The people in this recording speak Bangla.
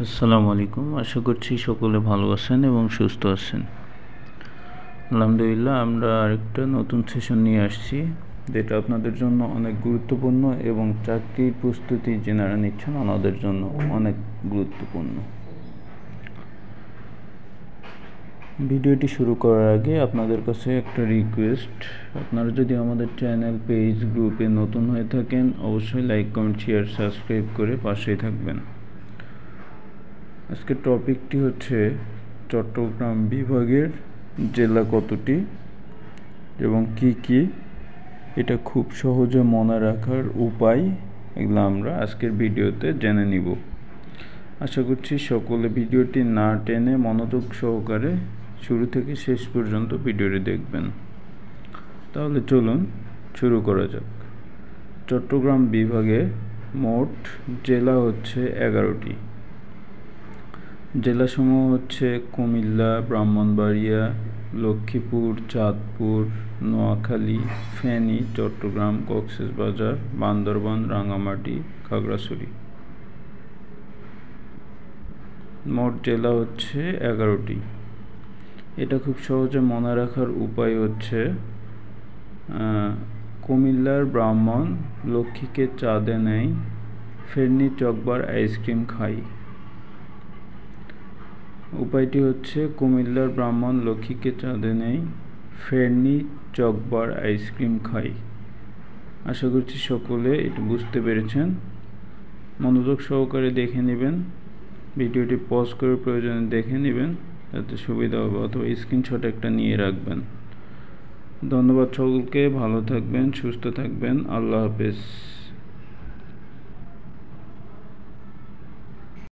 আসসালামু আলাইকুম। আশা করছি সকলে ভালো আছেন এবং সুস্থ আছেন। আলহামদুলিল্লাহ, আমরা আরেকটা নতুন সেশন নিয়ে আসছি, যেটা আপনাদের জন্য অনেক গুরুত্বপূর্ণ এবং চাকরির প্রস্তুতি যারা নিচ্ছেন ওনাদের জন্য অনেক গুরুত্বপূর্ণ। ভিডিওটি শুরু করার আগে আপনাদের কাছে একটা রিকোয়েস্ট, আপনারা যদি আমাদের চ্যানেল, পেজ, গ্রুপে নতুন হয়ে থাকেন অবশ্যই লাইক, কমেন্ট, শেয়ার, সাবস্ক্রাইব করে পাশেই থাকবেন। আজকের টপিকটি হচ্ছে চট্টগ্রাম বিভাগের জেলা কতটি এবং কি কি, এটা খুব সহজে মনে রাখার উপায়, এগুলো আমরা আজকের ভিডিওতে জেনে নিব। আশা করছি সকলে ভিডিওটি না টেনে মনোযোগ সহকারে শুরু থেকে শেষ পর্যন্ত ভিডিওটি দেখবেন। তাহলে চলুন শুরু করা যাক। চট্টগ্রাম বিভাগে মোট জেলা হচ্ছে 11টি। জেলাসমূহ হচ্ছে কুমিল্লা, ব্রাহ্মণবাড়িয়া, লক্ষ্মীপুর, চাঁদপুর, নোয়াখালী, ফেনী, চট্টগ্রাম, কক্সবাজার, বান্দরবান, রাঙ্গামাটি, খাগড়াছড়ি। মোট জেলা হচ্ছে 11টি। এটা খুব সহজে মনে রাখার উপায় হচ্ছে কুমিল্লার ব্রাহ্মণ লক্ষ্মীকে চাঁদে নেয়, ফেনী চকবার আইসক্রিম খাই। উপায়টি হচ্ছে কুমিল্লার ব্রাহ্মণ লক্ষ্মীকে চাঁদে নেয়, ফেনী চকবার আইসক্রিম খাই। আশা করছি সকলে এটা বুঝতে পেরেছেন। মনোযোগ সহকারে দেখে নেবেন, ভিডিওটি পজ করে প্রয়োজনে দেখে নেবেন যাতে সুবিধা হবে, অথবা স্ক্রিনশট একটা নিয়ে রাখবেন। ধন্যবাদ সকলকে, ভালো থাকবেন, সুস্থ থাকবেন, আল্লাহ হাফেজ।